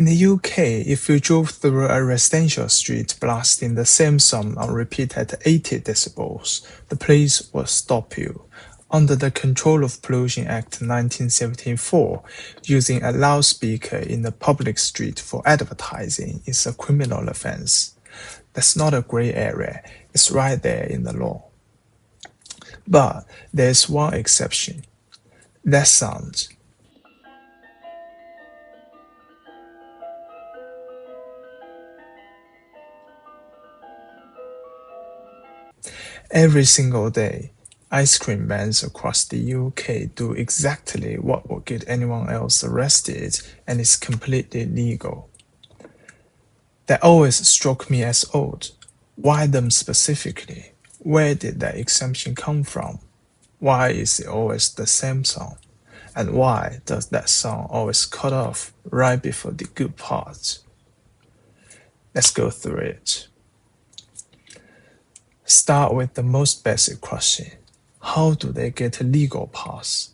In the UK, if you drove through a residential street blasting the same song on repeat at 80 decibels, the police will stop you. Under the Control of Pollution Act 1974, using a loudspeaker in a public street for advertising is a criminal offense. That's not a gray area, it's right there in the law. But there's one exception. That sound. Every single day, ice cream vans across the UK do exactly what would get anyone else arrested, and it's completely legal. That always struck me as odd. Why them specifically? Where did that exemption come from? Why is it always the same song? And why does that song always cut off right before the good part? Let's go through it. Start with the most basic question. How do they get a legal pass?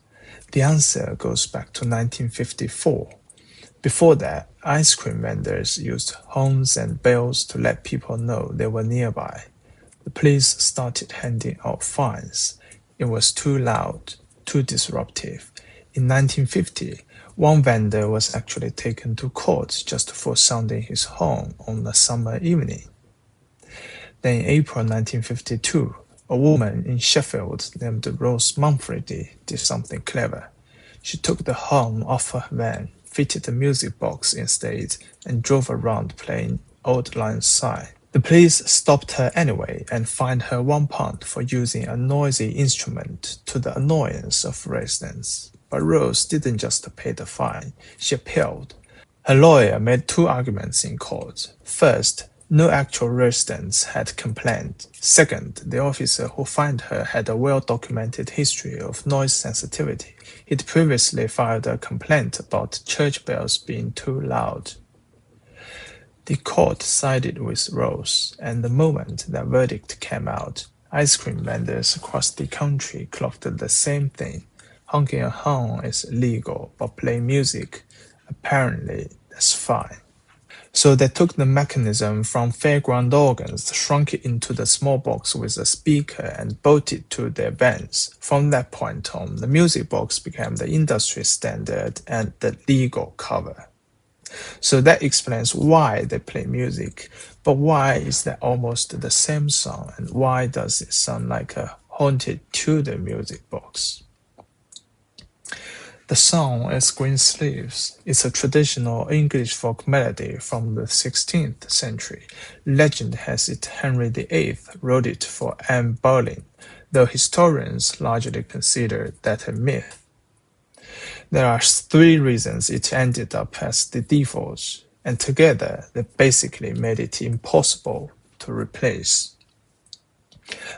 The answer goes back to 1954. Before that, ice cream vendors used horns and bells to let people know they were nearby. The police started handing out fines. It was too loud, too disruptive. In 1950, one vendor was actually taken to court just for sounding his horn on a summer evening. Then in April 1952, a woman in Sheffield named Rose Manfredi did something clever. She took the horn off her van, fitted a music box instead, and drove around playing Auld Lang Syne. The police stopped her anyway and fined her £1 for using a noisy instrument to the annoyance of residents. But Rose didn't just pay the fine, she appealed. Her lawyer made two arguments in court. First, no actual residents had complained. Second, the officer who fined her had a well-documented history of noise sensitivity. He'd previously filed a complaint about church bells being too loud. The court sided with Rose, and the moment that verdict came out, ice cream vendors across the country clocked the same thing. Honking a horn is illegal, but playing music, apparently, that's fine. So they took the mechanism from fairground organs, shrunk it into the small box with a speaker, and bolted it to their vans. From that point on, the music box became the industry standard and the legal cover. So that explains why they play music, but why is that almost the same song, and why does it sound like a haunted Tudor music box? The song is Green Sleeves. It's a traditional English folk melody from the 16th century. Legend has it Henry VIII wrote it for Anne Boleyn, though historians largely consider that a myth. There are three reasons it ended up as the default, and together they basically made it impossible to replace.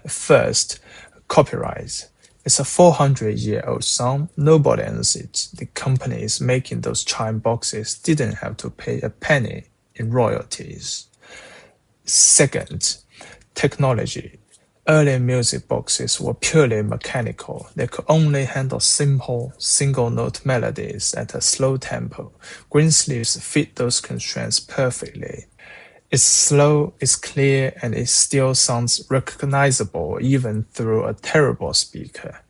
First, copyright. It's a 400-year-old song, nobody owns it. The companies making those chime boxes didn't have to pay a penny in royalties. Second, technology. Early music boxes were purely mechanical. They could only handle simple, single-note melodies at a slow tempo. Green Sleeves fit those constraints perfectly. It's slow, it's clear, and it still sounds recognizable even through a terrible speaker.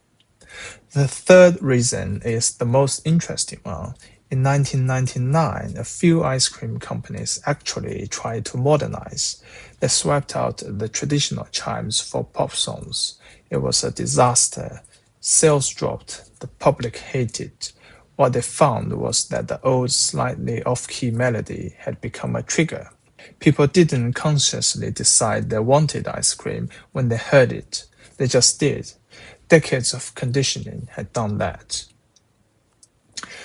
The third reason is the most interesting one. In 1999, a few ice cream companies actually tried to modernize. They swapped out the traditional chimes for pop songs. It was a disaster. Sales dropped. The public hated it. What they found was that the old, slightly off-key melody had become a trigger. People didn't consciously decide they wanted ice cream when they heard it. They just did. Decades of conditioning had done that.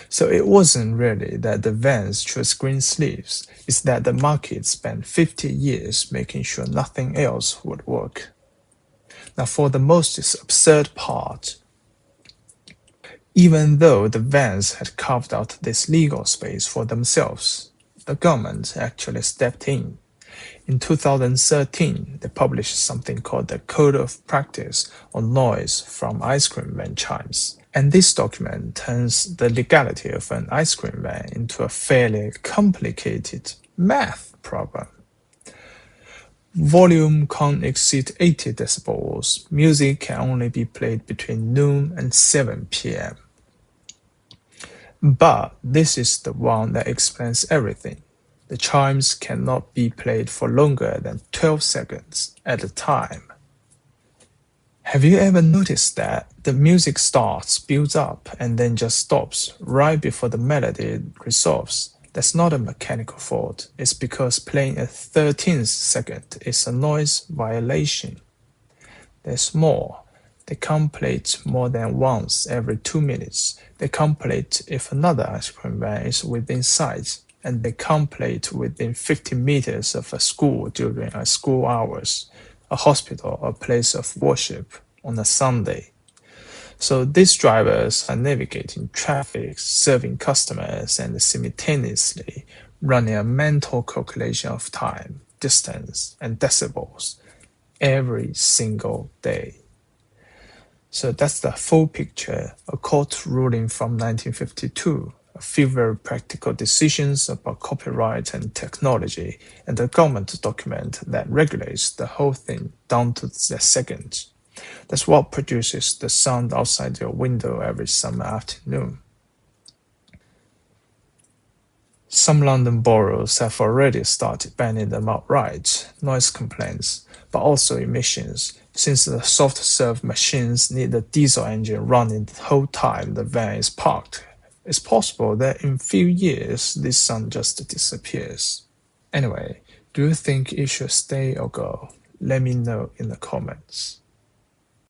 So it wasn't really that the vans chose Green Sleeves, it's that the market spent 50 years making sure nothing else would work. Now for the most absurd part, even though the vans had carved out this legal space for themselves, the government actually stepped in. In 2013, they published something called the Code of Practice on Noise from Ice Cream Van Chimes. And this document turns the legality of an ice cream van into a fairly complicated math problem. Volume can't exceed 80 decibels. Music can only be played between noon and 7 p.m. But this is the one that explains everything. The chimes cannot be played for longer than 12 seconds at a time. Have you ever noticed that the music starts, builds up, and then just stops right before the melody resolves? That's not a mechanical fault. It's because playing a 13th second is a noise violation. There's more. They can't play it more than once every 2 minutes. They can't play it if another ice cream van is within sight, and they can't play it within 50 meters of a school during school hours, a hospital, or a place of worship on a Sunday. So these drivers are navigating traffic, serving customers, and simultaneously running a mental calculation of time, distance, and decibels every single day. So that's the full picture, a court ruling from 1952, a few very practical decisions about copyright and technology, and a government document that regulates the whole thing down to the second. That's what produces the sound outside your window every summer afternoon. Some London boroughs have already started banning them outright, noise complaints, but also emissions, since the soft-serve machines need a diesel engine running the whole time the van is parked. It's possible that in a few years this sound just disappears. Anyway, do you think it should stay or go? Let me know in the comments.